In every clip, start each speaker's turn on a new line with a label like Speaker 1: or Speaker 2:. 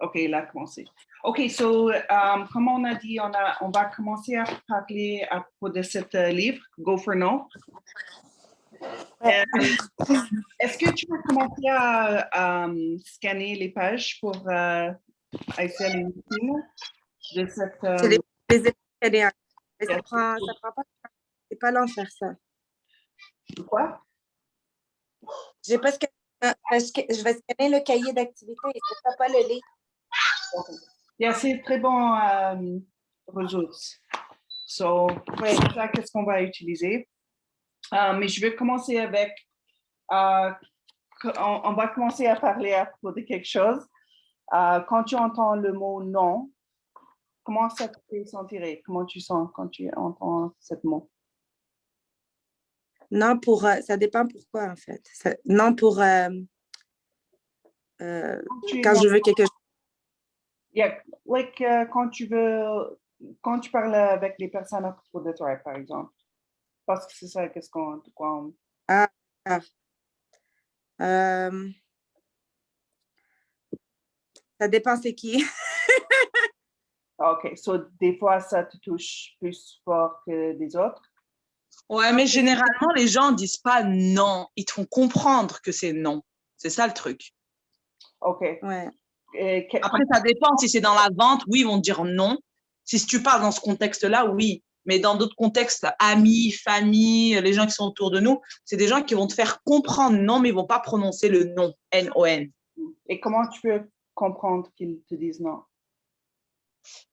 Speaker 1: OK, il a commencé. OK, comme on a dit, on va commencer à parler à propos de ce livre, Go for No. Est-ce que tu peux commencer à scanner les pages pour Aïssel et Nitine de cette...
Speaker 2: Je les ai scannés. Ça prend pas... C'est pas long de faire ça.
Speaker 1: Quoi?
Speaker 2: Je vais scanner le cahier d'activité et c'est pas le livre.
Speaker 1: Yeah, c'est très bon ressource. C'est ça qu'est-ce qu'on va utiliser. Mais je vais commencer avec... on va commencer à parler à propos de quelque chose. Quand tu entends le mot non, comment ça te fait sentir? Comment tu sens quand tu entends ce mot?
Speaker 2: Non, ça dépend pourquoi, en fait. Non, pour quand je veux quelque chose.
Speaker 1: Yeah, quand tu parles avec les personnes à propos de toi, par exemple. Parce que c'est ça, qu'est-ce qu'on...
Speaker 2: Ah. Ça dépend c'est qui.
Speaker 1: OK, des fois, ça te touche plus fort que des autres?
Speaker 3: Ouais, mais généralement, les gens ne disent pas non. Ils te font comprendre que c'est non. C'est ça le truc.
Speaker 1: OK.
Speaker 2: Ouais.
Speaker 3: Après, ça dépend. Si c'est dans la vente, oui, ils vont te dire non. Si tu parles dans ce contexte-là, oui. Mais dans d'autres contextes, amis, famille, les gens qui sont autour de nous, c'est des gens qui vont te faire comprendre non, mais ils ne vont pas prononcer le non, N-O-N.
Speaker 1: Et comment tu peux comprendre qu'ils te disent non?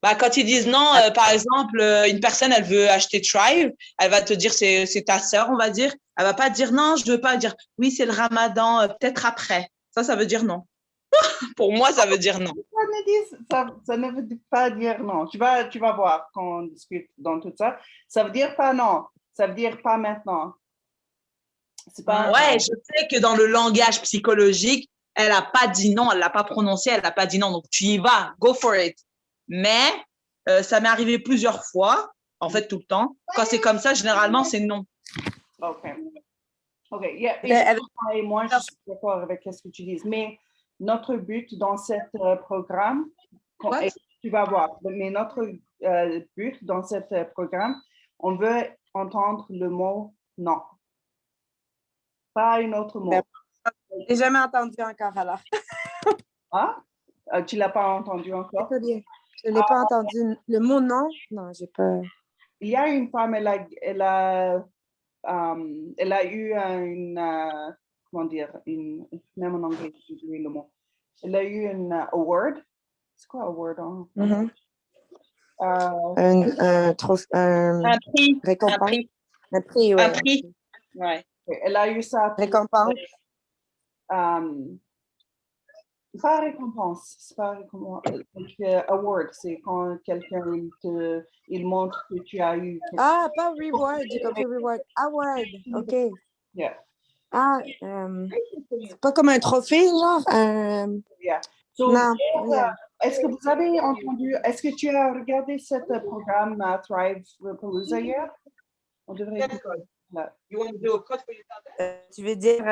Speaker 3: Bah, quand ils disent non, par exemple, une personne, elle veut acheter Thrive, elle va te dire, c'est ta sœur, on va dire. Elle va pas dire non, je veux pas dire, oui, c'est le Ramadan, peut-être après. Ça veut dire non. Pour moi, ça veut dire non.
Speaker 1: Ça ne veut pas dire non. Tu vas voir quand on discute dans tout ça. Ça veut dire pas non. Ça veut dire pas maintenant. C'est pas
Speaker 3: ouais, je sais que dans le langage psychologique, elle n'a pas dit non, elle l'a pas prononcé, elle n'a pas dit non. Donc, tu y vas, go for it. Mais ça m'est arrivé plusieurs fois, en fait, tout le temps. Quand c'est comme ça, généralement, c'est non.
Speaker 1: OK. OK. Yeah. Et moi, je suis d'accord avec ce que tu dis. Mais notre but dans ce programme, tu vas voir, mais notre but dans ce programme, on veut entendre le mot non. Pas un autre mot.
Speaker 2: Je n'ai jamais entendu encore alors.
Speaker 1: Ah? Tu ne l'as pas entendu encore?
Speaker 2: Très bien. Je ne l'ai pas entendu. Le mot non? Non, j'ai pas.
Speaker 1: Il y a une femme, elle a eu une, comment dire, même en anglais, j'ai oublié le mot. Elle a eu une award. C'est quoi award en
Speaker 2: Mm-hmm.
Speaker 3: Un prix.
Speaker 2: Récompense. Un prix, oui.
Speaker 3: Un prix. Ouais.
Speaker 1: Elle a eu ça.
Speaker 2: Récompense.
Speaker 1: Pas récompense, c'est pas récompense. Award, c'est quand quelqu'un il montre que tu as eu.
Speaker 2: Ah, pas reward, j'ai compris reward. Award, OK.
Speaker 1: Yeah.
Speaker 2: Ah, c'est pas comme un trophée, genre?
Speaker 1: Yeah.
Speaker 2: Non.
Speaker 1: Est-ce que vous avez entendu, est-ce que tu as regardé ce programme Thrive Palooza hier? On devrait écouter.
Speaker 2: Tu veux dire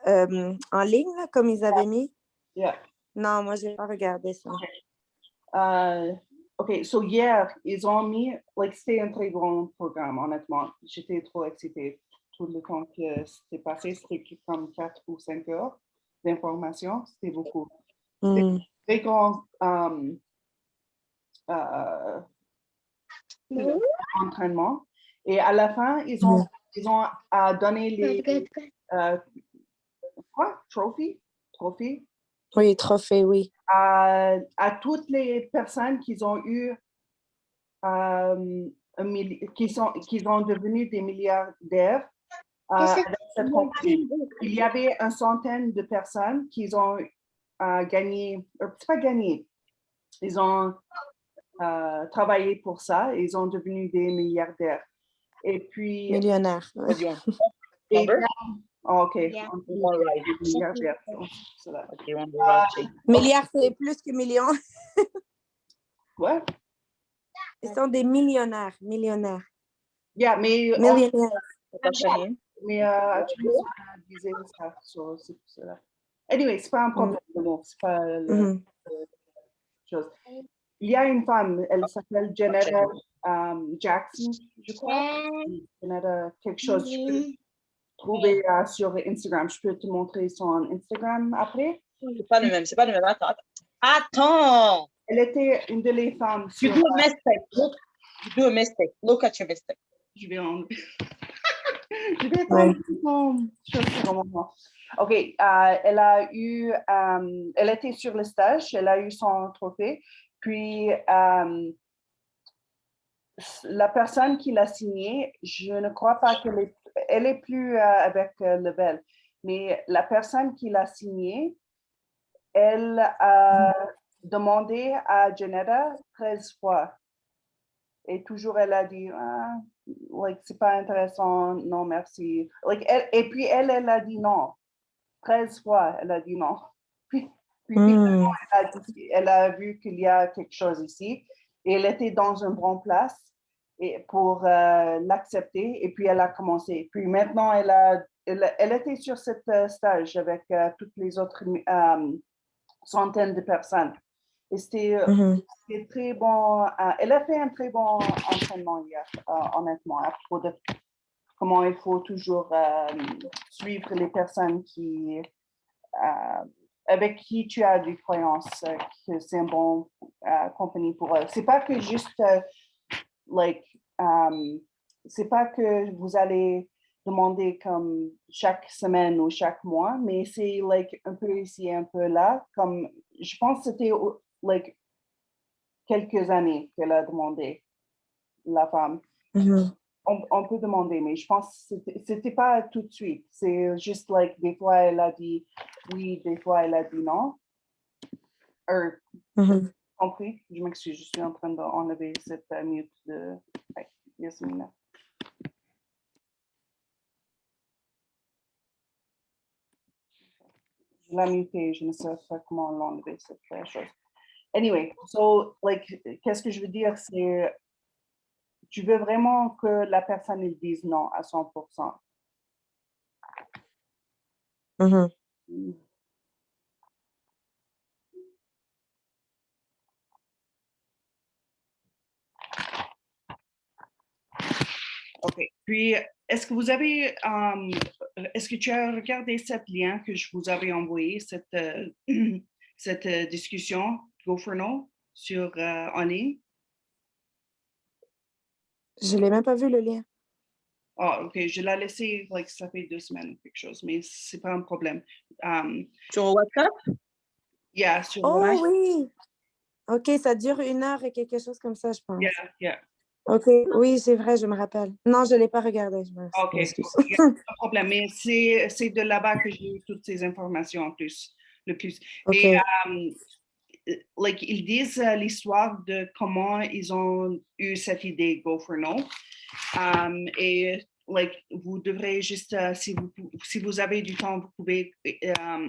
Speaker 2: en ligne, là, comme ils avaient mis?
Speaker 1: Yeah.
Speaker 2: Non, moi, je n'ai pas regardé ça.
Speaker 1: OK, hier, ils ont mis, c'était un très bon programme, honnêtement. J'étais trop excitée tout le temps que c'était passé. C'était comme 4 ou 5 heures d'information. C'était beaucoup. C'était un très grand entraînement. Et à la fin, ils ont donné les... quoi? Trophy?
Speaker 2: Oui, trophée, oui.
Speaker 1: À toutes les personnes qui ont eu, qui sont devenus des milliardaires. Il y avait une centaine de personnes qui ont gagné, c'est pas gagné, ils ont travaillé pour ça, ils sont devenus des milliardaires. Et puis...
Speaker 2: Millionnaire.
Speaker 1: OK.
Speaker 2: Milliard, c'est plus que million.
Speaker 1: Quoi?
Speaker 2: Ils sont des millionnaires.
Speaker 1: Yeah, mais...
Speaker 2: Millionnaires.
Speaker 1: Mais tu disais ça sur cela. Anyway, c'est pas un problème. C'est pas chose. Il y a une femme, elle s'appelle Janetta Jackson, je crois. Janetta quelque chose. Je peux trouver sur Instagram. Je peux te montrer son Instagram après.
Speaker 3: C'est pas le même, c'est pas le même. Attends.
Speaker 1: Elle était une de les femmes.
Speaker 3: You do a mistake. Look, you do a mistake. Look at your mistake.
Speaker 1: Je vais enlever. Je vais prendre son chose. OK. Elle était sur le stage. Elle a eu son trophée. Puis, la personne qui l'a signé, je ne crois pas qu'elle est plus avec Level. Mais la personne qui l'a signé, elle a demandé à Janetta 13 fois. Et toujours, elle a dit, c'est pas intéressant, non, merci. Et puis, elle a dit non. 13 fois, elle a dit non. Puis finalement, elle a vu qu'il y a quelque chose ici. Et elle était dans une bonne place pour l'accepter. Et puis, elle a commencé. Puis maintenant, elle était sur cette stage avec toutes les autres centaines de personnes. Et c'était très bon. Elle a fait un très bon entraînement hier, honnêtement, à propos de comment il faut toujours suivre les personnes avec qui tu as des croyances, que c'est un bon compagnie pour eux. C'est pas que juste, c'est pas que vous allez demander comme chaque semaine ou chaque mois, mais c'est un peu ici, un peu là. Comme je pense que c'était quelques années qu'elle a demandé, la femme. On peut demander, mais je pense que c'était pas tout de suite. C'est juste des fois elle a dit oui, des fois elle a dit non. Compris? Je m'excuse, je suis en train d'enlever cette mute de Yasmina. Je l'ai mutée, je ne sais pas comment l'enlever cette chose. Anyway, so qu'est-ce que je veux dire, c'est tu veux vraiment que la personne elle dise non à 100%. OK. Puis, est-ce que tu as regardé ce lien que je vous avais envoyé, cette discussion Go for No en ligne?
Speaker 2: Je l'ai même pas vu le lien.
Speaker 1: OK. Je l'ai laissé, ça fait 2 semaines ou quelque chose, mais c'est pas un problème.
Speaker 3: Sur WhatsApp?
Speaker 1: Yeah, sur
Speaker 2: WhatsApp. Oui! OK, ça dure 1 heure et quelque chose comme ça, je pense.
Speaker 1: Yeah.
Speaker 2: OK, oui, c'est vrai, je me rappelle. Non, je ne l'ai pas regardé.
Speaker 1: OK, pas de problème, mais c'est de là-bas que j'ai eu toutes ces informations le plus.
Speaker 2: Okay.
Speaker 1: Et ils disent l'histoire de comment ils ont eu cette idée Go for No. Et vous devrez juste, si vous avez du temps, vous pouvez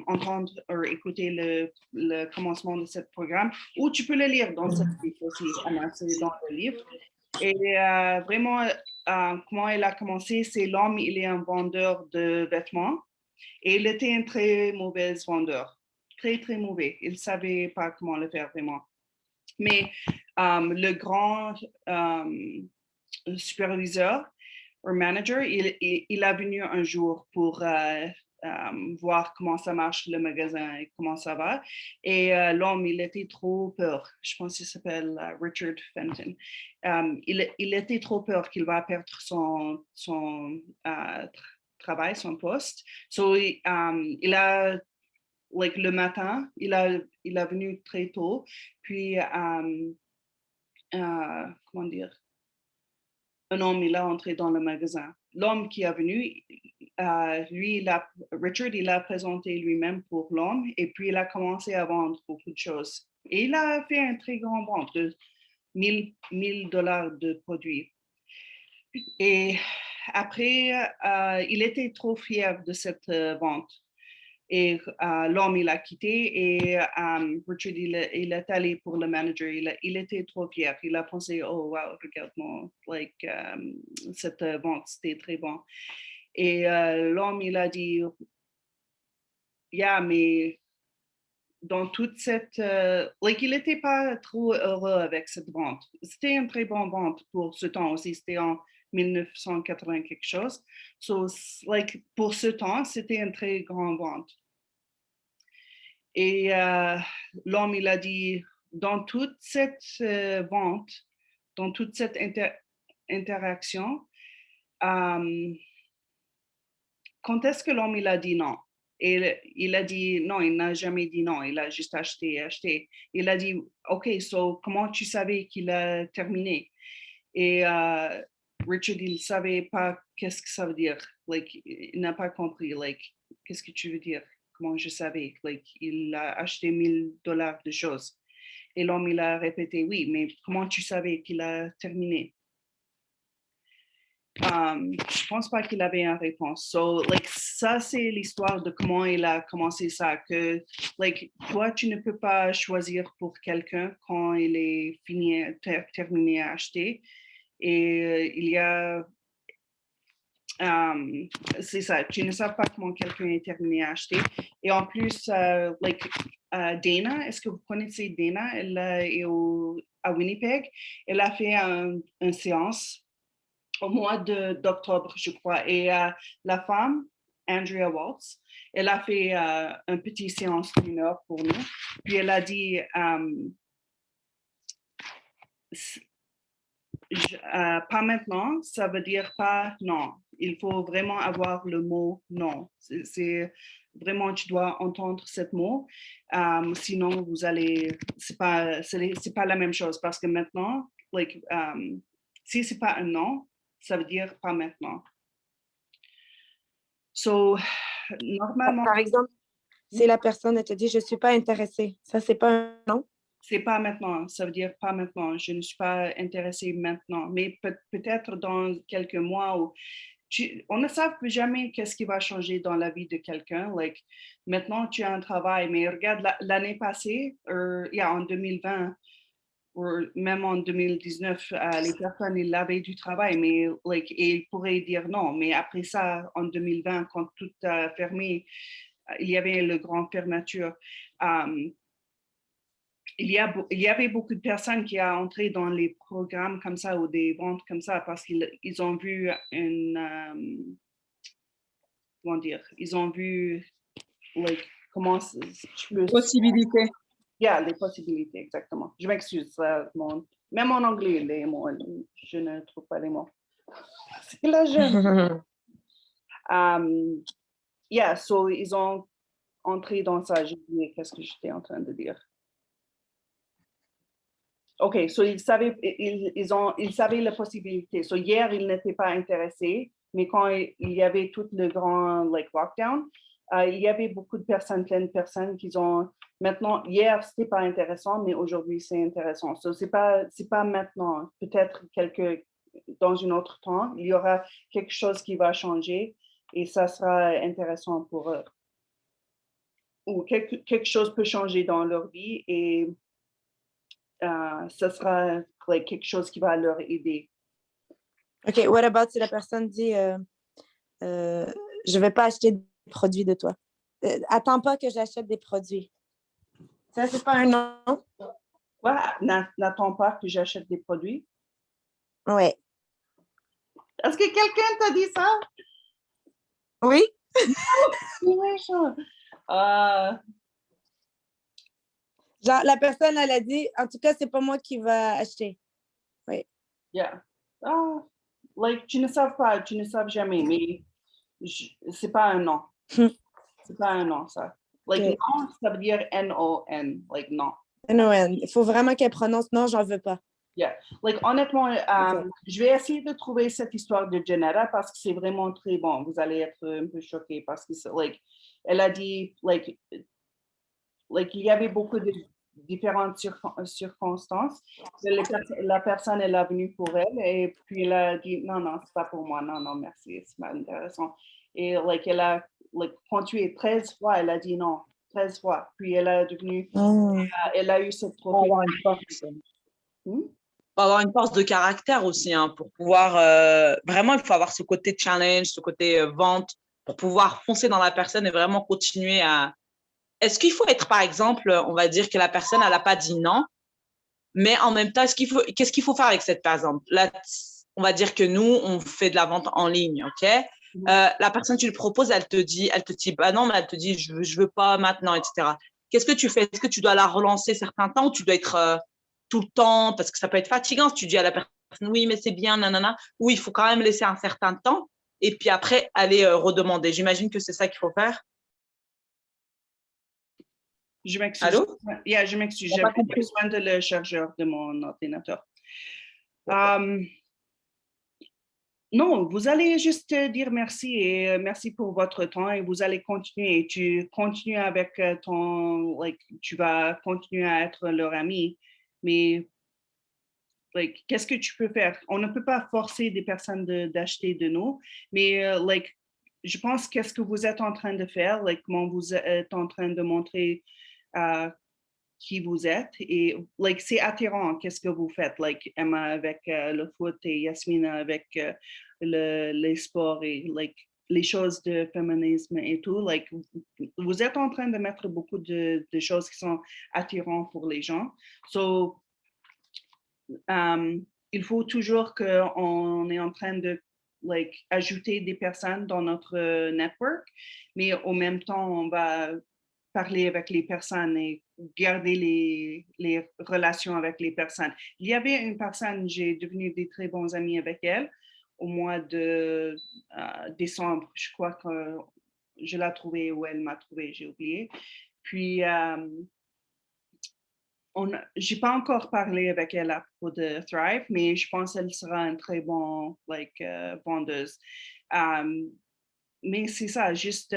Speaker 1: entendre ou écouter le commencement de ce programme, ou tu peux le lire dans ce livre aussi, Anna, c'est dans le livre. Et vraiment, comment il a commencé, c'est l'homme, il est un vendeur de vêtements et il était un très mauvais vendeur, très, très mauvais. Il ne savait pas comment le faire vraiment. Mais le grand superviseur ou manager, il a venu un jour pour voir comment ça marche le magasin et comment ça va. Et l'homme, il était trop peur. Je pense qu'il s'appelle Richard Fenton. Il était trop peur qu'il va perdre son travail, son poste. So, il a, le matin, il a venu très tôt. Puis, comment dire? Un homme, il a entré dans le magasin. L'homme qui est venu, Richard, il a présenté lui-même pour l'homme et puis il a commencé à vendre beaucoup de choses. Et il a fait un très grand vente de $1,000 de produits. Et après, il était trop fier de cette vente. Et l'homme, il a quitté et Richard, il est allé pour le manager. Il était trop fier. Il a pensé, oh, wow, regarde-moi, cette vente, c'était très bon. Et l'homme, il a dit, yeah, mais dans toute cette... il n'était pas trop heureux avec cette vente. C'était une très bonne vente pour ce temps aussi. C'était en 1980 quelque chose. So, pour ce temps, c'était une très grande vente. Et l'homme, il a dit, dans toute cette vente, dans toute cette interaction, quand est-ce que l'homme, il a dit non? Et il a dit non, il n'a jamais dit non, il a juste acheté. Il a dit, OK, so comment tu savais qu'il a terminé? Et Richard, il ne savait pas qu'est-ce que ça veut dire. Il n'a pas compris. Qu'est-ce que tu veux dire? Comment je savais? Il a acheté $1,000 de choses. Et l'homme, il a répété, oui, mais comment tu savais qu'il a terminé? Je pense pas qu'il avait une réponse. So, ça, c'est l'histoire de comment il a commencé ça. Que, toi, tu ne peux pas choisir pour quelqu'un quand il est terminé à acheter. Et il y a... c'est ça, tu ne sais pas comment quelqu'un est terminé à acheter. Et en plus, Dana, est-ce que vous connaissez Dana? Elle est à Winnipeg. Elle a fait une séance au mois d'octobre, je crois. Et la femme, Andrea Waltz, elle a fait une petite séance d'une heure pour nous. Puis elle a dit, pas maintenant, ça veut dire pas non. Il faut vraiment avoir le mot non. C'est vraiment, tu dois entendre ce mot. Sinon, vous allez, c'est pas la même chose parce que maintenant, si c'est pas un non, ça veut dire pas maintenant. So, normalement.
Speaker 2: Par exemple, si la personne te dit je suis pas intéressée, ça c'est pas un non?
Speaker 1: C'est pas maintenant, ça veut dire pas maintenant. Je ne suis pas intéressée maintenant, mais peut-être dans quelques mois. On ne sait jamais qu'est-ce qui va changer dans la vie de quelqu'un. Maintenant, tu as un travail, mais regarde l'année passée, en 2020, ou même en 2019, les personnes, ils avaient du travail, mais ils pourraient dire non. Mais après ça, en 2020, quand tout a fermé, il y avait le grand fermeture. Il y avait beaucoup de personnes qui ont entré dans les programmes comme ça ou des ventes comme ça parce qu'ils ont vu comment dire, ils ont vu comment
Speaker 3: possibilités.
Speaker 1: Les possibilités, exactement. Je m'excuse, même en anglais, les mots, je ne trouve pas les mots. C'est la jeune. So ils ont entré dans ça. J'ai oublié qu'est-ce que j'étais en train de dire. OK, so ils savaient la possibilité. So hier, ils n'étaient pas intéressés, mais quand il y avait tout le grand lockdown, il y avait beaucoup de personnes, plein de personnes qui ont... Maintenant, hier, c'était pas intéressant, mais aujourd'hui, c'est intéressant. So c'est pas maintenant. Peut-être dans un autre temps, il y aura quelque chose qui va changer et ça sera intéressant pour eux. Ou quelque chose peut changer dans leur vie et ce sera quelque chose qui va leur aider.
Speaker 2: OK, what about si la personne dit je vais pas acheter des produits de toi. Attends pas que j'achète des produits. Ça, c'est pas un non?
Speaker 1: Ouais, n'attends pas que j'achète des produits.
Speaker 2: Oui.
Speaker 1: Est-ce que quelqu'un t'a dit ça?
Speaker 2: Oui. Genre, la personne, elle a dit, en tout cas, c'est pas moi qui va acheter. Oui.
Speaker 1: Yeah. Tu ne sais pas, tu ne sais jamais, mais c'est pas un non. C'est pas un non, ça. Non, ça veut dire N-O-N, non.
Speaker 2: N-O-N. Il faut vraiment qu'elle prononce non, j'en veux pas.
Speaker 1: Yeah. Honnêtement, je vais essayer de trouver cette histoire de Janetta parce que c'est vraiment très bon. Vous allez être un peu choqués parce que elle a dit, il y avait beaucoup de différentes circonstances. La personne, elle est venue pour elle et puis elle a dit, non, c'est pas pour moi. Non, merci, c'est pas intéressant. Et elle a ponctué 13 fois, elle a dit non, 13 fois. Puis elle a devenu, elle a eu cette trophée.
Speaker 3: Faut avoir une force de caractère aussi, hein, pour pouvoir vraiment, il faut avoir ce côté challenge, ce côté vente, pour pouvoir foncer dans la personne et vraiment continuer à est-ce qu'il faut être, par exemple, on va dire que la personne, elle n'a pas dit non, mais en même temps, qu'est-ce qu'il faut faire avec cette personne? Là, on va dire que nous, on fait de la vente en ligne, OK? La personne, tu le proposes, elle te dit, bah non, mais elle te dit, je veux pas maintenant, etc. Qu'est-ce que tu fais? Est-ce que tu dois la relancer certains temps ou tu dois être tout le temps, parce que ça peut être fatigant si tu dis à la personne, oui, mais c'est bien, nanana, ou il faut quand même laisser un certain temps et puis après, aller redemander. J'imagine que c'est ça qu'il faut faire.
Speaker 1: Je m'excuse.
Speaker 3: Allô?
Speaker 1: Yeah, je m'excuse. J'avais besoin de le chargeur de mon ordinateur. Non, vous allez juste dire merci et merci pour votre temps et vous allez continuer. Et tu continues avec tu vas continuer à être leur ami, mais qu'est-ce que tu peux faire? On ne peut pas forcer des personnes d'acheter de nous, mais je pense qu'est-ce que vous êtes en train de faire, comment vous êtes en train de montrer qui vous êtes et c'est attirant qu'est-ce que vous faites, Emma avec le foot et Yasmina avec les sports et les choses de féminisme et tout. Vous êtes en train de mettre beaucoup de choses qui sont attirantes pour les gens. So, il faut toujours qu'on est en train de ajouter des personnes dans notre network, mais au même temps, on va parler avec les personnes et garder les relations avec les personnes. Il y avait une personne, j'ai devenu des très bons amis avec elle au mois de décembre. Je crois que je l'ai trouvée ou elle m'a trouvée, j'ai oublié. Puis, j'ai pas encore parlé avec elle à propos de Thrive, mais je pense qu'elle sera une très bonne vendeuse. Mais c'est ça, juste,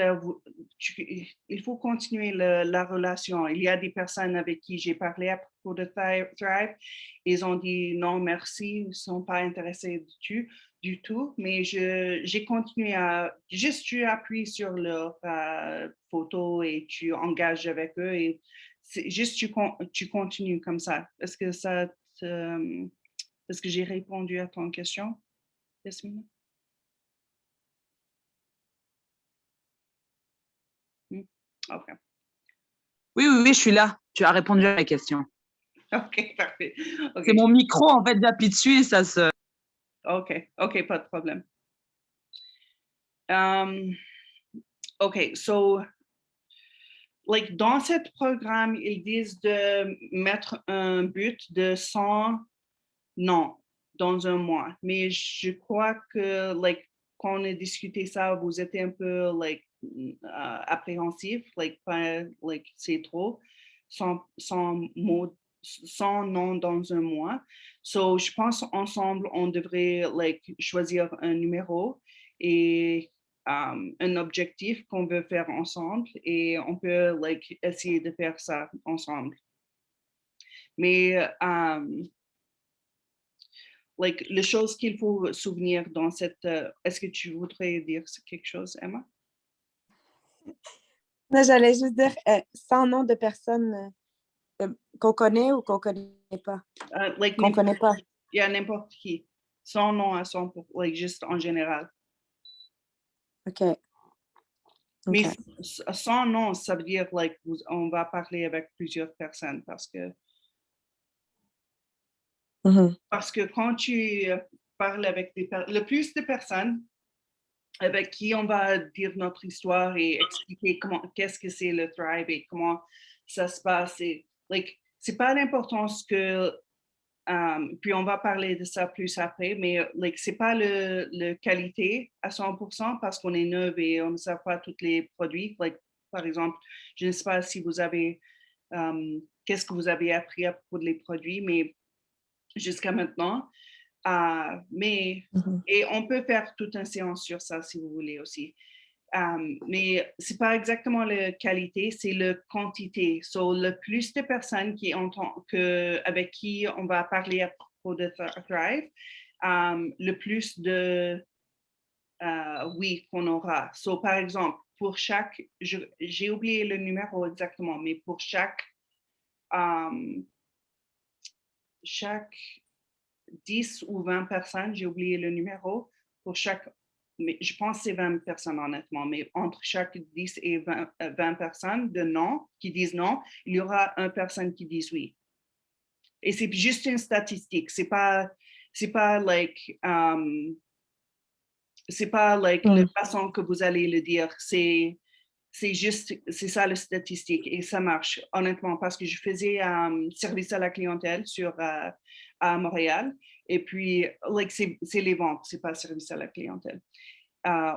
Speaker 1: il faut continuer la relation. Il y a des personnes avec qui j'ai parlé à propos de Thrive. Ils ont dit non, merci, ils ne sont pas intéressés du tout. Mais j'ai continué tu appuies sur leurs photos et tu engages avec eux. Et juste, tu continues comme ça. Est-ce que j'ai répondu à ton question, Yasmina? OK.
Speaker 3: Oui, je suis là. Tu as répondu à la question.
Speaker 1: OK, parfait. Okay.
Speaker 3: C'est mon micro, en fait, j'appuie dessus et ça se...
Speaker 1: OK, pas de problème. OK, so, dans ce programme, ils disent de mettre un but de 100 non dans un mois. Mais je crois que, quand on a discuté ça, vous étiez un peu, appréhensif, c'est trop, sans mots, sans nom dans un mois. So, je pense ensemble, on devrait, choisir un numéro et un objectif qu'on veut faire ensemble et on peut, essayer de faire ça ensemble. Mais, les choses qu'il faut souvenir dans cette... est-ce que tu voudrais dire quelque chose, Emma?
Speaker 2: Non, j'allais juste dire sans nom de personnes qu'on connaît ou qu'on ne connaît pas. Qu'on connaît pas.
Speaker 1: Il y a n'importe qui. Sans nom à son, juste en général.
Speaker 2: OK.
Speaker 1: Mais sans nom, ça veut dire on va parler avec plusieurs personnes parce que parce que quand tu parles avec le plus de personnes avec qui on va dire notre histoire et expliquer qu'est-ce que c'est le Thrive et comment ça se passe. Et, c'est pas l'importance que, puis on va parler de ça plus après, mais c'est pas le qualité à 100% parce qu'on est neuf et on ne sait pas tous les produits. Par exemple, je ne sais pas si vous avez, qu'est-ce que vous avez appris à propos des produits, mais jusqu'à maintenant, et on peut faire toute une séance sur ça si vous voulez aussi. Mais ce n'est pas exactement la qualité, c'est la quantité. So, le plus de personnes avec qui on va parler à propos de Thrive, le plus de oui qu'on aura. So, par exemple, pour j'ai oublié le numéro exactement, mais pour chaque 10 ou 20 personnes, j'ai oublié le numéro, pour chaque mais je pense que c'est 20 personnes honnêtement, mais entre chaque 10 et 20 personnes de non, qui disent non, il y aura une personne qui dit oui. Et c'est juste une statistique, c'est pas like, la façon que vous allez le dire, c'est ça la statistique et ça marche honnêtement parce que je faisais service à la clientèle à Montréal et puis like, c'est les ventes, c'est pas service à la clientèle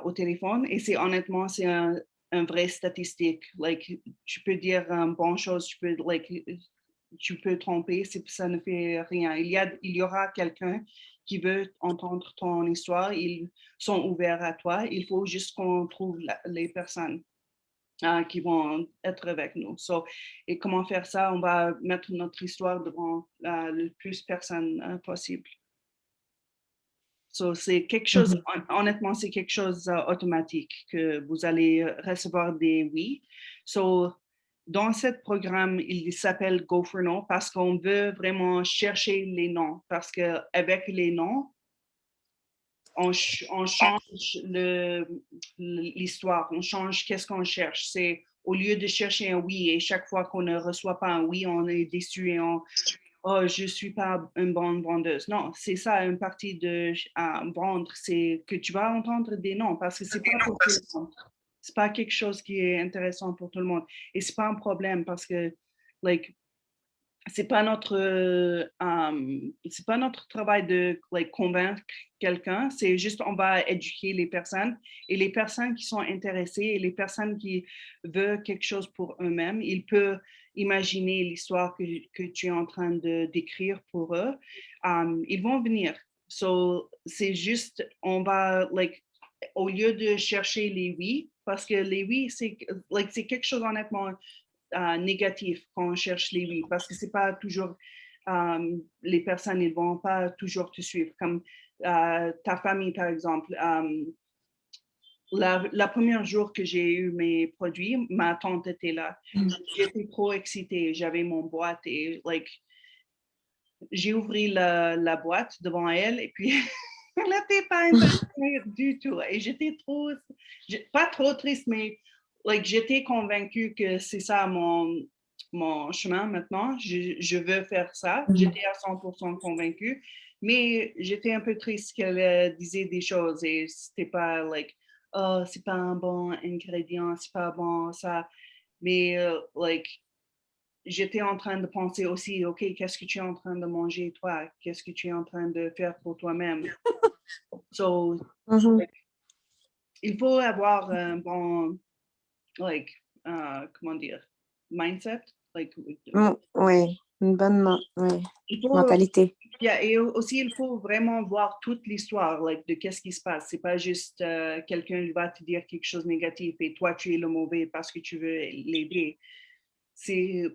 Speaker 1: au téléphone et c'est honnêtement c'est un vrai statistique, like tu peux dire une bonne chose, tu peux tromper, ça ne fait rien. Il y aura quelqu'un qui veut entendre ton histoire, ils sont ouverts à toi, il faut juste qu'on trouve les personnes qui vont être avec nous. Et comment faire ça? On va mettre notre histoire devant le plus de personnes possible. C'est quelque chose, honnêtement, c'est quelque chose automatique que vous allez recevoir des oui. Dans ce programme, il s'appelle Go for No parce qu'on veut vraiment chercher les noms. Parce qu'avec les noms, on change l'histoire, on change qu'est-ce qu'on cherche. C'est au lieu de chercher un oui et chaque fois qu'on ne reçoit pas un oui, on est déçu et oh, je ne suis pas une bonne vendeuse. Non, c'est ça, une partie de vendre, c'est que tu vas entendre des noms parce que c'est pas pour tout le monde. C'est pas quelque chose qui est intéressant pour tout le monde. Et c'est pas un problème parce que, like, c'est pas notre travail de convaincre quelqu'un, c'est juste on va éduquer les personnes et les personnes qui sont intéressées et les personnes qui veulent quelque chose pour eux-mêmes, ils peuvent imaginer l'histoire que tu es en train de décrire pour eux, ils vont venir. C'est juste, on va, au lieu de chercher les oui, parce que les oui, c'est quelque chose honnêtement négatif quand on cherche les oui, parce que c'est pas toujours, les personnes, ils vont pas toujours te suivre. Comme ta famille, par exemple. La première jour que j'ai eu mes produits, ma tante était là. J'étais trop excitée. J'avais mon boîte et j'ai ouvert la boîte devant elle et puis elle n'était pas intéressée du tout. Et j'étais pas trop triste, mais j'étais convaincue que c'est ça mon chemin maintenant. Je veux faire ça. J'étais à 100% convaincue, mais j'étais un peu triste qu'elle disait des choses et c'était pas oh, c'est pas un bon ingrédient, c'est pas bon ça. Mais j'étais en train de penser aussi, OK, qu'est-ce que tu es en train de manger toi? Qu'est-ce que tu es en train de faire pour toi-même? Il faut avoir un bon, comment dire, mindset.
Speaker 2: Oui, une bonne mentalité.
Speaker 1: Et aussi, il faut vraiment voir toute l'histoire de qu'est-ce qui se passe. C'est pas juste quelqu'un va te dire quelque chose de négatif et toi, tu es le mauvais parce que tu veux l'aider. Il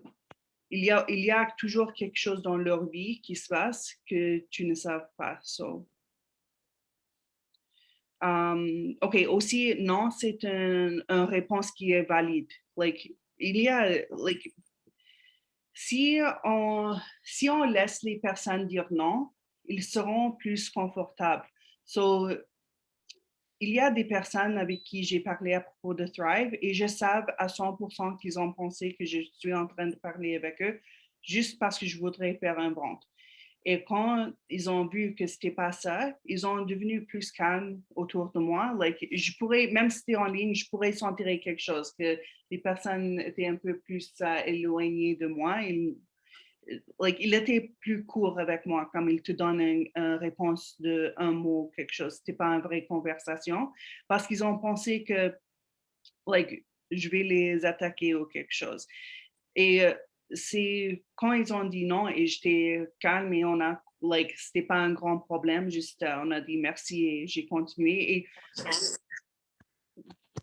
Speaker 1: y a toujours quelque chose dans leur vie qui se passe que tu ne sais pas. OK, aussi, non, c'est une réponse qui est valide. Il y a, si on laisse les personnes dire non, ils seront plus confortables. Il y a des personnes avec qui j'ai parlé à propos de Thrive et je sais à 100% qu'ils ont pensé que je suis en train de parler avec eux juste parce que je voudrais faire un vente. Et quand ils ont vu que c'était pas ça, ils ont devenu plus calmes autour de moi. Je pourrais, même si c'était en ligne, je pourrais sentir quelque chose, que les personnes étaient un peu plus éloignées de moi. Il était plus court avec moi, comme il te donne une réponse d'un mot, quelque chose. C'était pas une vraie conversation, parce qu'ils ont pensé que, je vais les attaquer ou quelque chose. Et c'est quand ils ont dit non et j'étais calme et c'était pas un grand problème, juste on a dit merci et j'ai continué. Et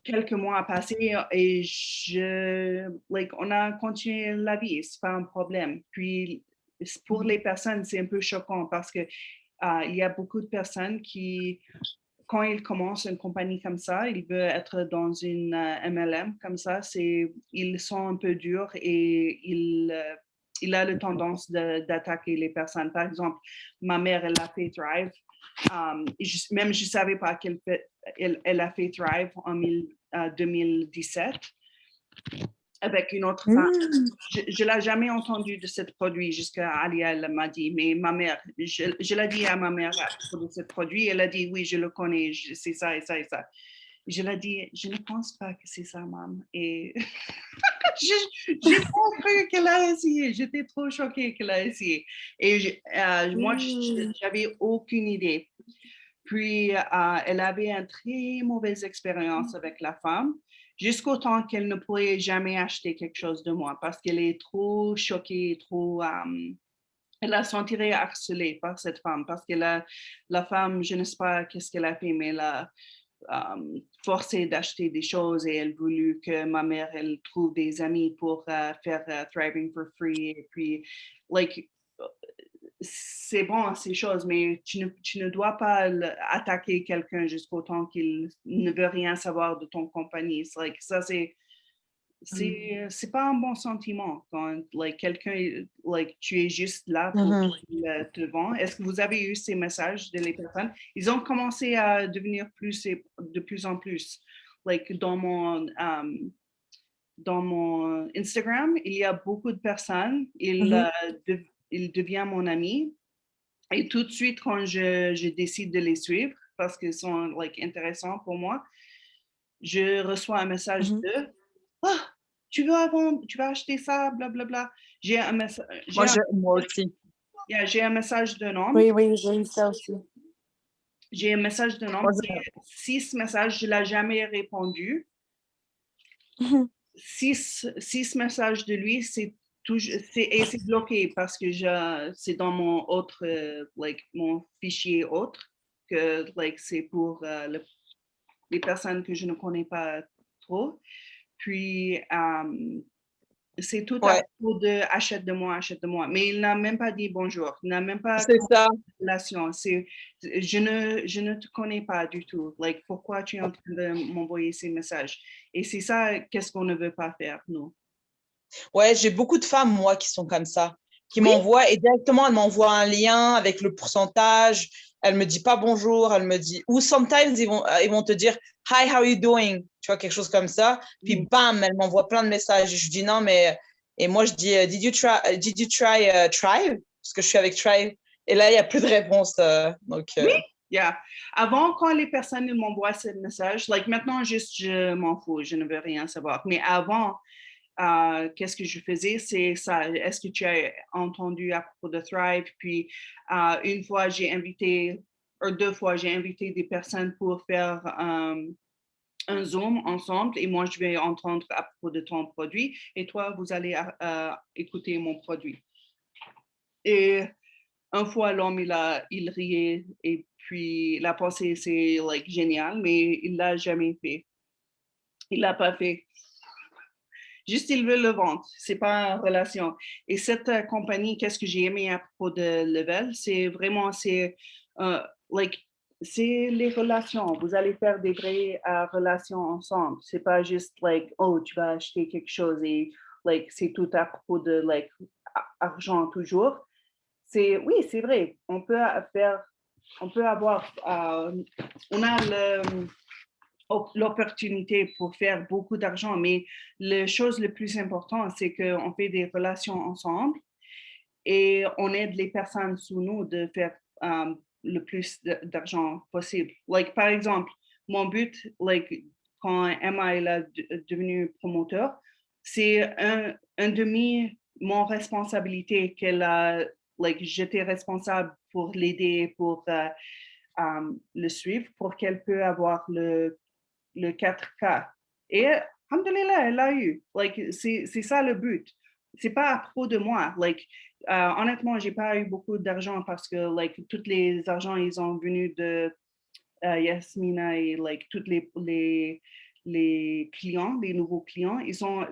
Speaker 1: quelques mois passés et on a continué la vie, c'est pas un problème. Puis pour les personnes, c'est un peu choquant parce que il y a beaucoup de personnes qui, quand ils commencent une compagnie comme ça, ils veulent être dans une MLM comme ça, ils sont un peu durs et il a la tendance d'attaquer les personnes. Par exemple, ma mère, elle a fait Thrive. Même je ne savais pas elle a fait Thrive en 2017 avec une autre femme. Je ne l'ai jamais entendu de ce produit jusqu'à Alia, elle m'a dit, mais ma mère, je l'ai dit à ma mère à propos de ce produit, elle a dit, oui, je le connais, c'est ça et ça et ça. Je l'ai dit, je ne pense pas que c'est ça, maman. Et j'ai pas cru qu'elle a essayé. J'étais trop choquée qu'elle a essayé. Et moi, j'avais aucune idée. Puis, elle avait une très mauvaise expérience avec la femme, jusqu'au temps qu'elle ne pourrait jamais acheter quelque chose de moi parce qu'elle est trop choquée, elle a senti harcelée par cette femme parce que la femme, je ne sais pas qu'est-ce qu'elle a fait, mais elle a forcé d'acheter des choses et elle voulu que ma mère, elle trouve des amis pour faire Thriving for Free. Et puis, like, c'est bon, ces choses, mais tu ne dois pas attaquer quelqu'un jusqu'au temps qu'il ne veut rien savoir de ton compagnie. Like, ça, c'est pas un bon sentiment quand quelqu'un, tu es juste là pour te vendre. Est-ce que vous avez eu ces messages de les personnes? Ils ont commencé à devenir de plus en plus. Dans mon Instagram, il y a beaucoup de personnes. Il devient mon ami. Et tout de suite, quand je décide de les suivre, parce qu'ils sont intéressants pour moi, je reçois un message de ah, tu vas acheter ça, blablabla. J'ai un message.
Speaker 3: Moi aussi.
Speaker 1: J'ai un message d'un homme.
Speaker 2: Oui, j'ai eu ça aussi.
Speaker 1: J'ai un message d'un homme. 6 messages, je ne l'ai jamais répondu. 6 messages de lui, c'est bloqué parce que c'est dans mon autre, mon fichier autre, que c'est pour les personnes que je ne connais pas trop. Puis, c'est tout à propos de achète de moi. Mais il n'a même pas dit bonjour. Il n'a même pas
Speaker 3: c'est ça.
Speaker 1: Relation. Je ne te connais pas du tout. Pourquoi tu es en train de m'envoyer ces messages? Et c'est ça, qu'est-ce qu'on ne veut pas faire, nous.
Speaker 3: Ouais, j'ai beaucoup de femmes, moi, qui sont comme ça, qui m'envoient et directement, elles m'envoient un lien avec le pourcentage. Elle me dit pas bonjour, elle me dit, ou sometimes ils vont te dire, hi, how are you doing? Tu vois, quelque chose comme ça. Puis bam, elle m'envoie plein de messages. Je dis non, mais, et moi je dis, did you try Thrive? Parce que je suis avec Thrive. Et là, il n'y a plus de réponse. Donc,
Speaker 1: oui, yeah. Avant, quand les personnes m'envoient ce message, maintenant, juste, je m'en fous, je ne veux rien savoir. Mais avant, qu'est-ce que je faisais, c'est ça. Est-ce que tu as entendu à propos de Thrive? Puis, une fois, j'ai invité, ou 2 fois, j'ai invité des personnes pour faire un Zoom ensemble et moi, je vais entendre à propos de ton produit et toi, vous allez écouter mon produit. Et une fois, l'homme, il riait et puis la pensée, c'est génial, mais il l'a jamais fait. Il l'a pas fait. Juste, il veut le vendre. C'est pas une relation. Et cette compagnie, qu'est-ce que j'ai aimé à propos de Level, c'est vraiment, c'est les relations. Vous allez faire des vraies relations ensemble. C'est pas juste oh, tu vas acheter quelque chose et c'est tout à propos de argent toujours. Oui, c'est vrai. On peut avoir, on a l'opportunité pour faire beaucoup d'argent, mais la chose la plus importante, c'est qu'on fait des relations ensemble et on aide les personnes sous nous de faire le plus d'argent possible. Par exemple, mon but, quand Emma est devenue promoteur, c'est un demi mon responsabilité qu'elle a, j'étais responsable pour l'aider, pour le suivre, pour qu'elle puisse avoir le 4K. Et, alhamdoulilah, elle l'a eu. C'est ça le but. C'est pas à propos de moi. Honnêtement, j'ai pas eu beaucoup d'argent parce que, tous les argents, ils ont venu de Yasmina et, tous les clients, les nouveaux clients, ils ont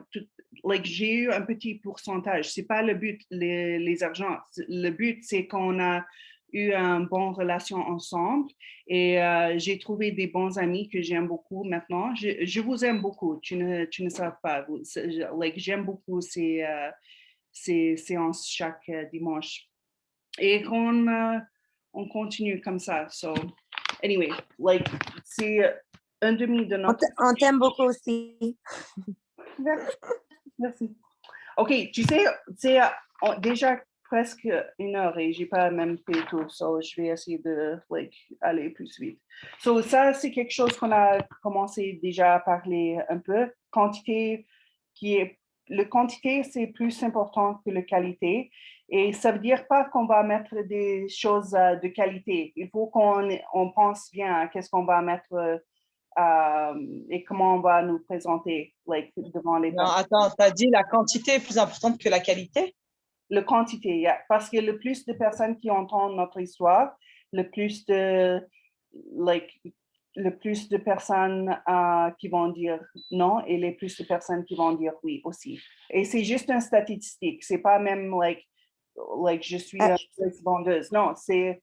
Speaker 1: j'ai eu un petit pourcentage. C'est pas le but, les argents. Le but, c'est qu'on a eu une bonne relation ensemble et j'ai trouvé des bons amis que j'aime beaucoup maintenant. Je vous aime beaucoup, tu ne savais pas. J'aime beaucoup séances chaque dimanche. Et on continue comme ça. So, anyway, like, c'est un demi de notre...
Speaker 2: On t'aime beaucoup aussi.
Speaker 1: Merci. OK, tu sais, c'est déjà presque 1 heure et j'ai pas même fait tout, so je vais essayer de aller plus vite. So ça, c'est quelque chose qu'on a commencé déjà à parler un peu. Le quantité, c'est plus important que la qualité. Et ça veut dire pas qu'on va mettre des choses de qualité. Il faut qu'on pense bien à qu'est-ce qu'on va mettre et comment on va nous présenter devant les
Speaker 3: Non,
Speaker 1: personnes.
Speaker 3: attends, tu as dit la quantité est plus importante que la qualité?
Speaker 1: La quantité, yeah. Parce que le plus de personnes qui entendent notre histoire, le plus de personnes qui vont dire non et les plus de personnes qui vont dire oui aussi. Et c'est juste une statistique. C'est pas même je suis vendeuse. Non, c'est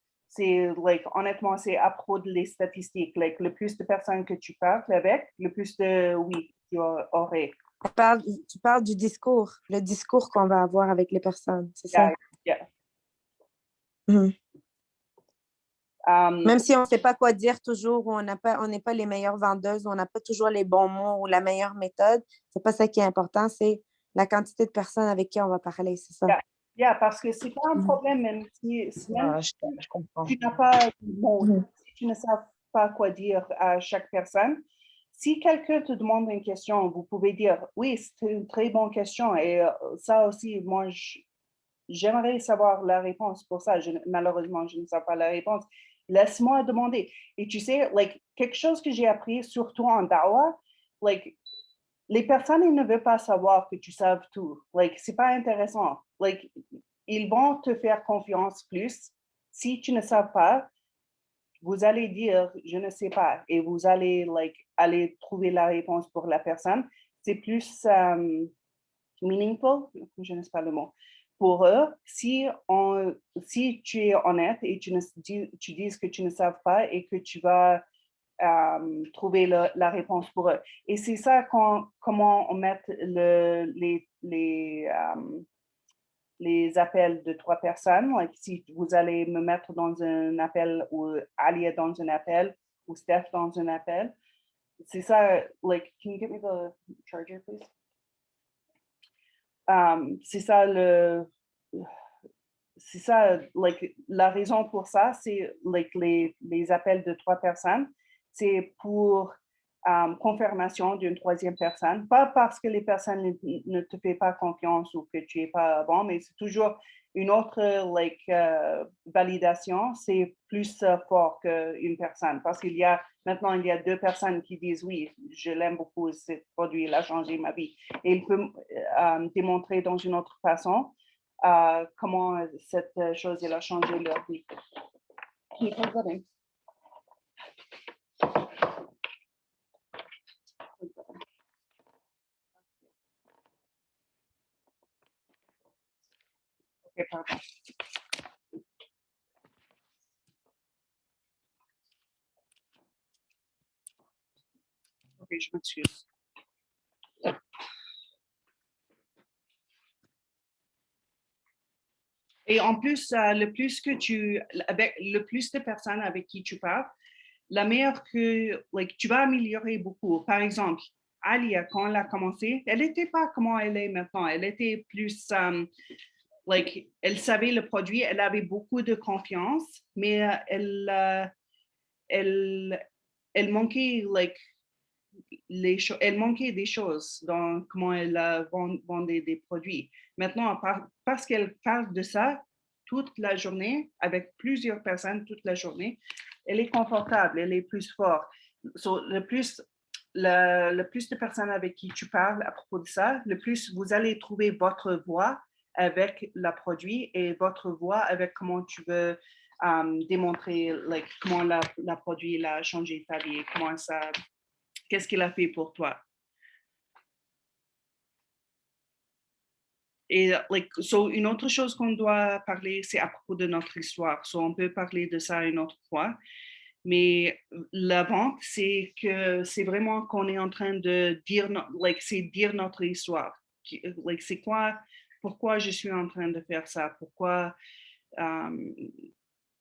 Speaker 1: honnêtement, c'est à propos des statistiques. Le plus de personnes que tu parles avec, le plus de oui tu aurais.
Speaker 2: Tu parles du discours, le discours qu'on va avoir avec les personnes, c'est ça?
Speaker 1: Yeah.
Speaker 2: Même si on ne sait pas quoi dire toujours, ou on n'est pas les meilleures vendeuses, ou on n'a pas toujours les bons mots ou la meilleure méthode, c'est pas ça qui est important, c'est la quantité de personnes avec qui on va parler, c'est ça?
Speaker 1: Yeah, parce que c'est pas un problème même si
Speaker 3: Je comprends.
Speaker 1: tu n'as pas de mots, si tu ne sais pas quoi dire à chaque personne. Si quelqu'un te demande une question, vous pouvez dire oui, c'est une très bonne question et ça aussi, moi, j'aimerais savoir la réponse pour ça. Malheureusement, je ne sais pas la réponse. Laisse-moi demander. Et tu sais, quelque chose que j'ai appris, surtout en Dawa, les personnes, ils ne veulent pas savoir que tu saves tout. C'est pas intéressant. Ils vont te faire confiance plus. Si tu ne sais pas, vous allez dire, je ne sais pas, et vous allez, aller trouver la réponse pour la personne. C'est plus meaningful, je ne sais pas le mot, pour eux, si tu es honnête et tu dis que tu ne sais pas et que tu vas trouver la réponse pour eux. Et c'est ça comment on met les appels de 3 personnes. Si vous allez me mettre dans un appel ou Alia dans un appel ou Steph dans un appel, c'est ça, can you get me the charger, please? C'est ça la raison pour ça, c'est les appels de 3 personnes, c'est pour confirmation d'une 3e personne, pas parce que les personnes ne te font pas confiance ou que tu n'es pas bon, mais c'est toujours une autre validation, c'est plus fort qu'une personne, parce maintenant il y a 2 personnes qui disent oui, je l'aime beaucoup, ce produit, il a changé ma vie, et il peut démontrer dans une autre façon comment cette chose elle a changé leur vie. Ok, pardon. Ok, je m'excuse. Et en plus, le plus de personnes avec qui tu parles, la meilleure que tu vas améliorer beaucoup. Par exemple, Alia, quand elle a commencé, elle n'était pas comment elle est maintenant. Elle était plus, elle savait le produit, elle avait beaucoup de confiance, mais elle manquait, elle manquait des choses dans comment elle vendait des produits. Maintenant, parce qu'elle parle de ça toute la journée, avec plusieurs personnes toute la journée, elle est confortable, elle est plus forte. Le plus de personnes avec qui tu parles à propos de ça, le plus vous allez trouver votre voix avec le produit et votre voix avec comment tu veux démontrer comment le produit a changé ta vie, comment ça... Qu'est-ce qu'il a fait pour toi? Et une autre chose qu'on doit parler, c'est à propos de notre histoire. On peut parler de ça une autre fois. Mais la vente, c'est vraiment qu'on est en train de dire, c'est dire notre histoire. C'est quoi pourquoi je suis en train de faire ça, pourquoi,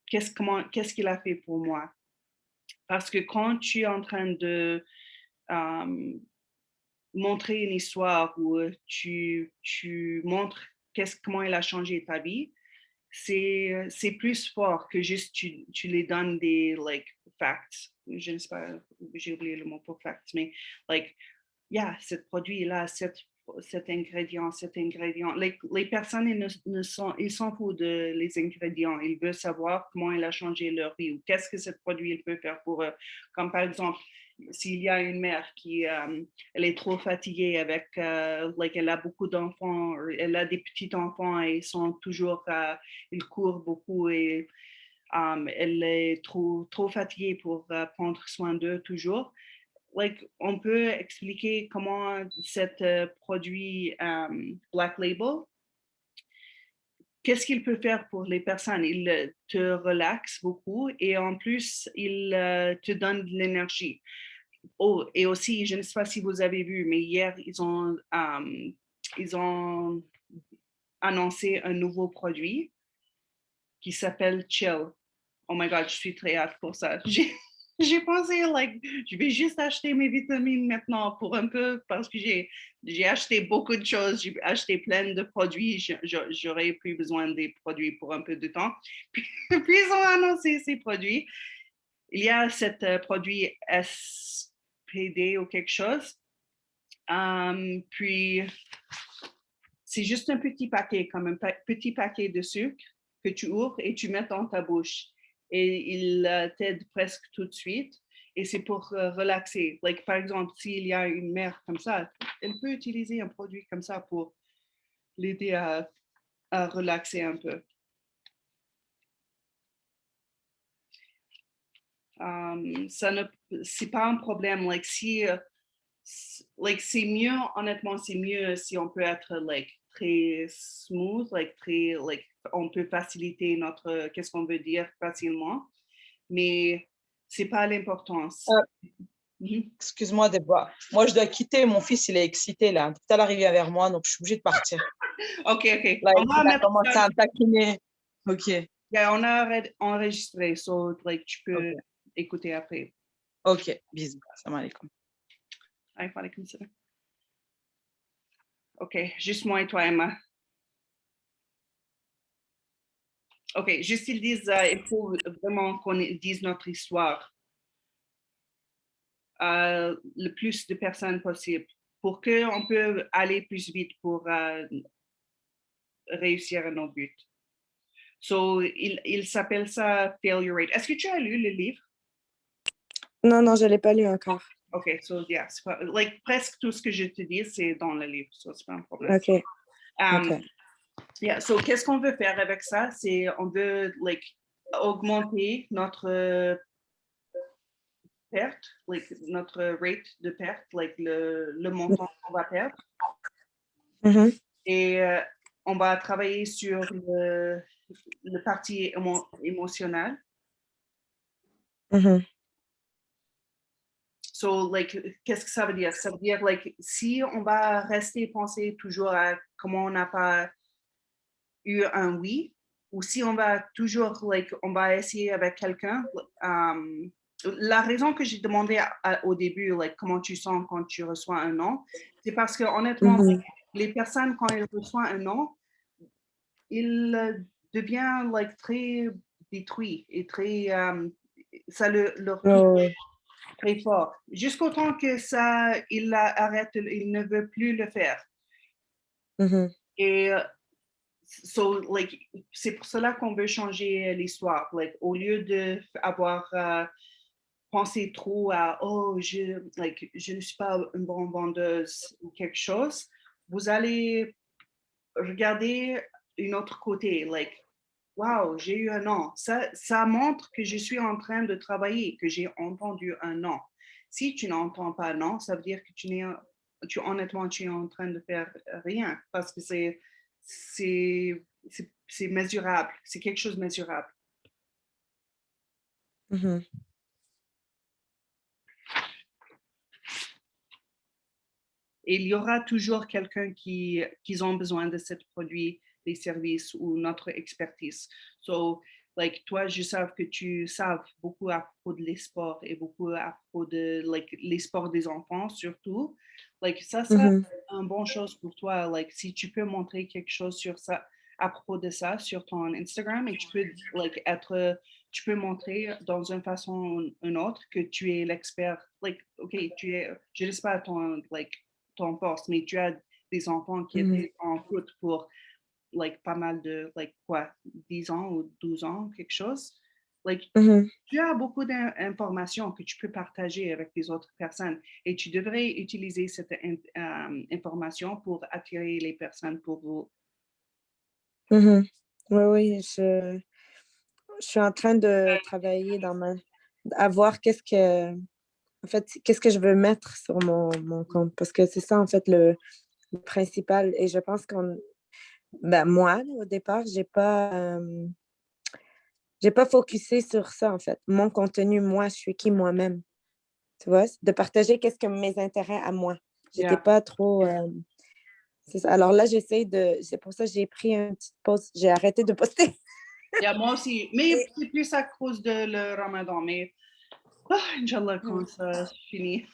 Speaker 1: qu'est-ce qu'il a fait pour moi. Parce que quand tu es en train de montrer une histoire où tu montres comment il a changé ta vie, c'est plus fort que juste tu les donnes des facts. Je ne sais pas, j'ai oublié le mot pour facts, mais yeah, ce produit-là, cet ingrédient. Les personnes, ils s'en foutent de les ingrédients. Ils veulent savoir comment il a changé leur vie ou qu'est-ce que ce produit il peut faire pour eux. Comme par exemple, s'il y a une mère qui elle est trop fatiguée avec, elle a beaucoup d'enfants, elle a des petits-enfants et ils sont toujours, ils courent beaucoup et elle est trop fatiguée pour prendre soin d'eux toujours. On peut expliquer comment cet produit Black Label, qu'est-ce qu'il peut faire pour les personnes? Il te relaxe beaucoup et en plus, il te donne de l'énergie. Oh, et aussi, je ne sais pas si vous avez vu, mais hier, ils ont annoncé un nouveau produit qui s'appelle Chill. Oh my God, je suis très hâte pour ça. J'ai pensé, je vais juste acheter mes vitamines maintenant pour un peu, parce que j'ai acheté beaucoup de choses, j'ai acheté plein de produits, j'aurais plus besoin des produits pour un peu de temps. Puis ils ont annoncé ces produits. Il y a cet produit SPD ou quelque chose. Puis, c'est juste un petit paquet, comme un petit paquet de sucre que tu ouvres et tu mets dans ta bouche. Et il t'aide presque tout de suite. Et c'est pour relaxer. Par exemple, s'il y a une mère comme ça, elle peut utiliser un produit comme ça pour l'aider à relaxer un peu. C'est pas un problème. C'est mieux, honnêtement, c'est mieux si on peut être très smooth, on peut faciliter qu'est-ce qu'on veut dire facilement, mais c'est pas l'importance.
Speaker 3: Excuse-moi, Déborah. Moi, je dois quitter. Mon fils, il est excité là. Tout à l'heure, il vient vers moi, donc je suis obligée de partir.
Speaker 1: OK.
Speaker 3: Là, il a commencé à me taquiner. OK.
Speaker 1: Yeah, on a enregistré, so tu peux écouter après.
Speaker 3: OK, bisous. Salam alaikum.
Speaker 1: OK, juste moi et toi, Emma. OK, juste ils disent, il faut vraiment qu'on dise notre histoire. Le plus de personnes possible pour qu'on peut aller plus vite pour réussir à nos buts. So, il s'appelle ça Failure Rate. Est-ce que tu as lu le livre?
Speaker 2: Non, je ne l'ai pas lu encore.
Speaker 1: OK, so yeah, presque tout ce que je te dis, c'est dans le livre, so c'est pas un problème.
Speaker 2: OK.
Speaker 1: Yeah, so qu'est-ce qu'on veut faire avec ça? C'est on veut augmenter notre perte, notre rate de perte, le montant qu'on va perdre. Et on va travailler sur le parti émotionnel. So, qu'est-ce que ça veut dire? Ça veut dire, si on va rester penser toujours à comment on n'a pas eu un oui, ou si on va toujours, on va essayer avec quelqu'un. La raison que j'ai demandé au début, comment tu sens quand tu reçois un non, c'est parce que honnêtement, les personnes, quand elles reçoivent un non, ils deviennent très détruits et très, ça leur très fort. Jusqu'au temps que ça, il arrête, il ne veut plus le faire. Et c'est pour cela qu'on veut changer l'histoire. Au lieu d'avoir pensé trop à je ne suis pas une bonne vendeuse ou quelque chose, vous allez regarder une autre côté. Wow, j'ai eu un non. Ça montre que je suis en train de travailler, que j'ai entendu un non. Si tu n'entends pas non, ça veut dire que honnêtement, tu es en train de faire rien parce que c'est mesurable. C'est quelque chose de mesurable. Et il y aura toujours quelqu'un qui ont besoin de ce produit, des services ou notre expertise. So, like, toi, je sais que tu sais beaucoup à propos de les sports et beaucoup à propos de les sports des enfants, surtout. Like, ça sera une bonne chose pour toi. Like, si tu peux montrer quelque chose sur ça, à propos de ça, sur ton Instagram, et tu peux, tu peux montrer dans une façon ou une autre que tu es l'expert. Like, OK, tu es, je ne sais pas ton poste, mais tu as des enfants qui étaient en foot pour pas mal de, 10 ans ou 12 ans, quelque chose. Tu as beaucoup d'informations que tu peux partager avec les autres personnes et tu devrais utiliser cette information pour attirer les personnes pour vous.
Speaker 2: Oui, je suis en train de travailler à voir qu'est-ce que je veux mettre sur mon compte parce que c'est ça, en fait, le principal. Et je pense moi, au départ, j'ai pas focusé sur ça, en fait. Mon contenu, moi, je suis qui moi-même. Tu vois, de partager qu'est-ce que mes intérêts à moi. J'étais pas trop... c'est ça. Alors là, c'est pour ça que j'ai pris une petite pause. J'ai arrêté de poster.
Speaker 1: Moi aussi. Mais c'est plus à cause de le ramadan. Mais, Inch'Allah, quand ça finit.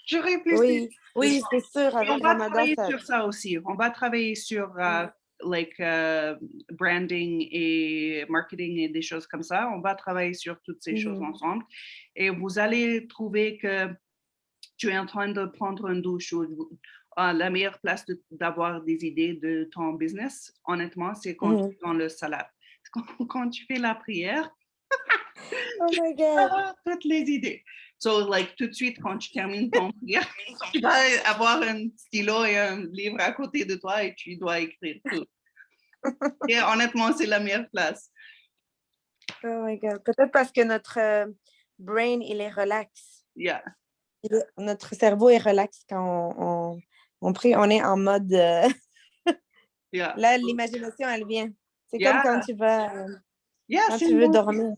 Speaker 1: J'aurais plus
Speaker 2: oui, c'est sûr.
Speaker 1: Et on
Speaker 2: Avec
Speaker 1: va
Speaker 2: Ramadan,
Speaker 1: travailler sur ça aussi. On va travailler sur branding et marketing et des choses comme ça. On va travailler sur toutes ces choses ensemble. Et vous allez trouver que tu es en train de prendre une douche ou la meilleure place d'avoir des idées de ton business, honnêtement, c'est quand tu es dans le salat. Quand tu fais la prière,
Speaker 2: oh my God.
Speaker 1: toutes les idées. So, tout de suite, quand tu termines ton prière, tu vas avoir un stylo et un livre à côté de toi et tu dois écrire tout. Et honnêtement, c'est la meilleure place.
Speaker 2: Oh my God. Peut-être parce que notre brain, il est relax.
Speaker 1: Yeah.
Speaker 2: Notre cerveau est relax quand on prie. On est en mode...
Speaker 1: Yeah.
Speaker 2: Là, l'imagination, elle vient. C'est comme quand tu vas...
Speaker 1: quand
Speaker 2: tu veux dormir.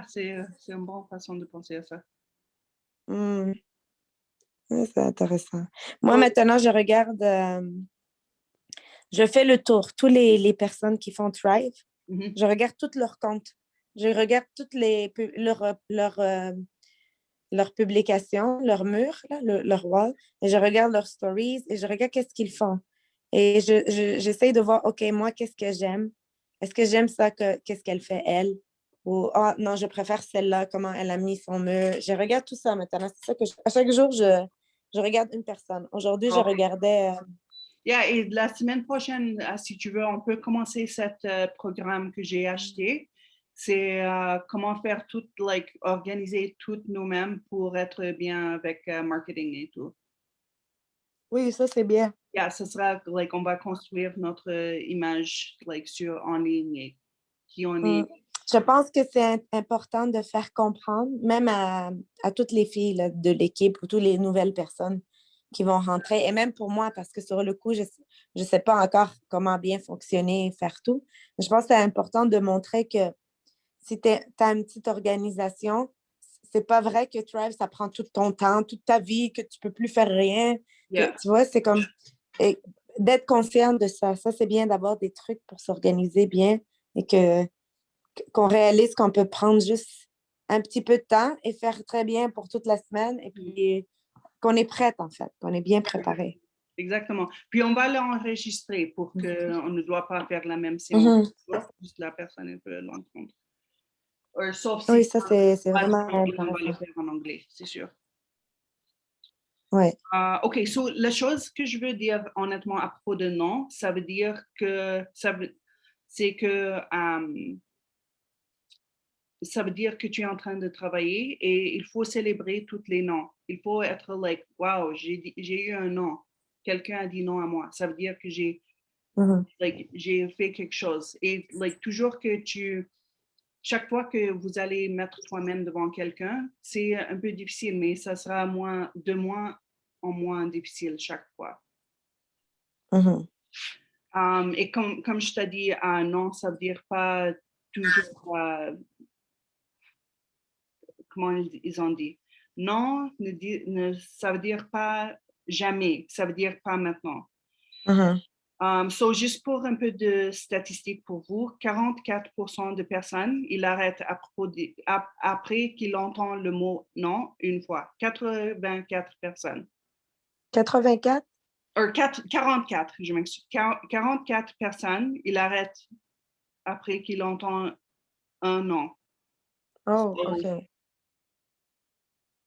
Speaker 1: C'est une bonne façon de penser à ça.
Speaker 2: C'est intéressant. Moi, maintenant, je regarde... je fais le tour. Tous les personnes qui font Thrive, je regarde tous leurs comptes. Je regarde toutes leurs publications, leurs murs, là, leur wall, et je regarde leurs stories et je regarde qu'est-ce qu'ils font. Et j'essaie de voir, OK, moi, qu'est-ce que j'aime? Est-ce que j'aime ça, qu'est-ce qu'elle fait, elle? Ou, non, je préfère celle-là, comment elle a mis son mur. Je regarde tout ça maintenant. C'est ça que à chaque jour, je regarde une personne. Aujourd'hui, je regardais...
Speaker 1: et la semaine prochaine, si tu veux, on peut commencer ce programme que j'ai acheté. C'est comment faire tout, organiser tout nous-mêmes pour être bien avec marketing et tout.
Speaker 2: Oui, ça, c'est bien.
Speaker 1: Ce sera, on va construire notre image, en ligne et qui on est.
Speaker 2: Je pense que c'est important de faire comprendre, même à toutes les filles là, de l'équipe ou toutes les nouvelles personnes qui vont rentrer. Et même pour moi, parce que sur le coup, je ne sais pas encore comment bien fonctionner, faire tout. Mais je pense que c'est important de montrer que si tu as une petite organisation, c'est pas vrai que Thrive, ça prend tout ton temps, toute ta vie, que tu peux plus faire rien. Que, tu vois, c'est comme d'être conscient de ça. Ça, c'est bien d'avoir des trucs pour s'organiser bien et qu'on réalise qu'on peut prendre juste un petit peu de temps et faire très bien pour toute la semaine et puis qu'on est prête, en fait, qu'on est bien préparé.
Speaker 1: Exactement. Puis on va l'enregistrer pour qu'on ne doit pas faire la même séance. Juste la personne peut l'entendre. Sauf si
Speaker 2: oui, ça, c'est vraiment
Speaker 1: on va le faire en anglais, c'est sûr.
Speaker 2: Oui.
Speaker 1: OK, la chose que je veux dire honnêtement à propos de non, ça veut dire que c'est que ça veut dire que tu es en train de travailler et il faut célébrer toutes les noms. Il faut être wow, j'ai eu un non. Quelqu'un a dit non à moi. Ça veut dire que j'ai fait quelque chose. Et toujours que chaque fois que vous allez mettre toi-même devant quelqu'un, c'est un peu difficile, mais ça sera de moins en moins difficile chaque fois. Et comme je t'ai dit, non, ça veut dire pas toujours, comment ils ont dit, non, ça veut dire pas jamais. Ça veut dire pas maintenant. Juste pour un peu de statistiques pour vous, 44% de personnes, ils arrêtent après qu'ils entendent le mot non une fois. 84 personnes.
Speaker 2: 84?
Speaker 1: 44, je m'excuse. 44 personnes, ils arrêtent après qu'ils entendent un non.
Speaker 2: Oh, OK.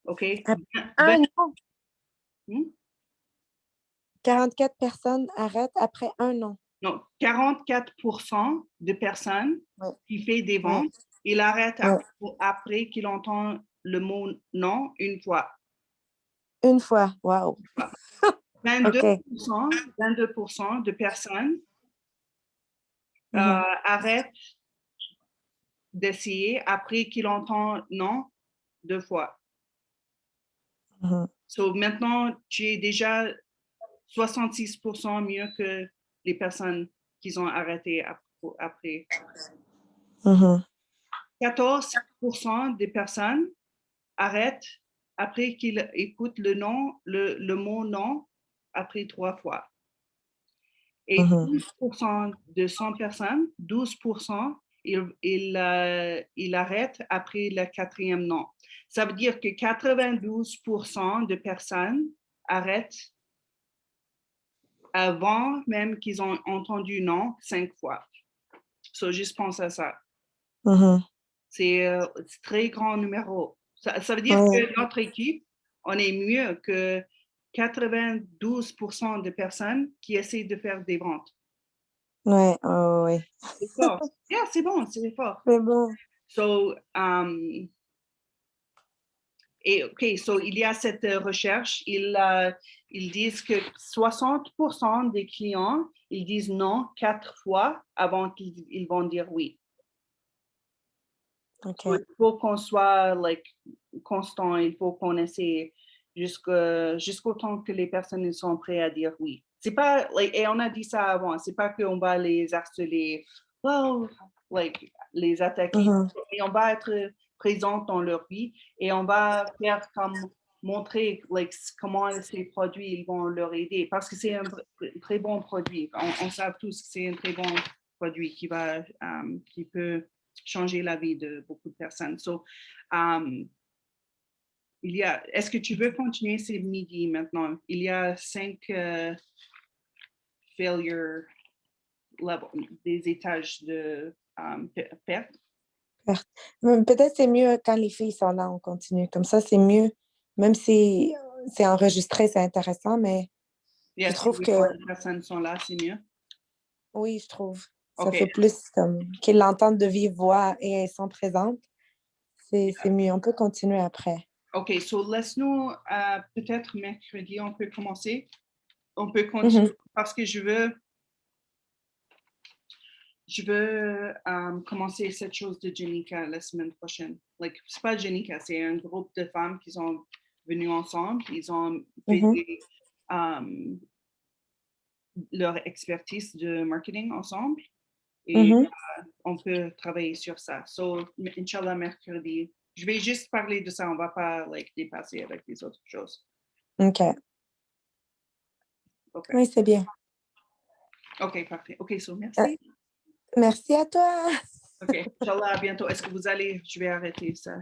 Speaker 1: OK?
Speaker 2: Un non? 44 personnes arrêtent après un non.
Speaker 1: Non, 44% de personnes qui font des ventes, ils arrêtent après qu'ils entendent le mot non une fois.
Speaker 2: Une fois, wow.
Speaker 1: 22% de personnes arrêtent d'essayer après qu'ils entendent non 2 fois. So maintenant, tu es déjà 66% mieux que les personnes qui ont arrêté après. 14% des personnes arrêtent après qu'ils écoutent le mot non après 3 fois. Et 12% de 100 personnes, 12%, ils arrêtent après le 4e non. Ça veut dire que 92% de personnes arrêtent avant même qu'ils ont entendu non 5 fois. Juste pense à ça. C'est un très grand numéro. Ça veut dire que notre équipe, on est mieux que 92% de personnes qui essaient de faire des ventes.
Speaker 2: Oui.
Speaker 1: C'est fort. Yeah, c'est bon, c'est fort.
Speaker 2: C'est bon.
Speaker 1: Il y a cette recherche, ils disent que 60% des clients, ils disent non 4 fois avant qu'ils vont dire oui.
Speaker 2: Okay.
Speaker 1: Il faut qu'on soit constant, il faut qu'on essaie jusqu'au temps que les personnes sont prêtes à dire oui. C'est pas, et on a dit ça avant, c'est pas qu'on va les harceler, les attaquer, mais on va être présent dans leur vie et on va faire comme montrer comment ces produits ils vont leur aider parce que c'est un très bon produit. On sait tous que c'est un très bon produit qui peut changer la vie de beaucoup de personnes. Est-ce que tu veux continuer? C'est midi maintenant. Il y a 5 failure level, des étages de perte.
Speaker 2: Peut-être c'est mieux quand les filles sont là, on continue. Comme ça, c'est mieux. Même si c'est enregistré, c'est intéressant, mais je trouve que...
Speaker 1: Les personnes sont là, c'est mieux?
Speaker 2: Oui, je trouve. Ça fait plus comme qu'ils l'entendent de vive voix et elles sont présentes. C'est mieux. On peut continuer après.
Speaker 1: OK, laisse-nous peut-être mercredi, on peut commencer. On peut continuer parce que je veux commencer cette chose de Jenica la semaine prochaine. C'est pas Jenica, c'est un groupe de femmes qui sont venues ensemble. Ils ont fait leur expertise de marketing ensemble et on peut travailler sur ça. Inch'Allah, mercredi. Je vais juste parler de ça. On ne va pas dépasser avec les autres choses.
Speaker 2: OK. Oui, c'est bien.
Speaker 1: OK, parfait. OK, merci.
Speaker 2: Merci à toi.
Speaker 1: OK, Inch'Allah, à bientôt. Est-ce que je vais arrêter ça?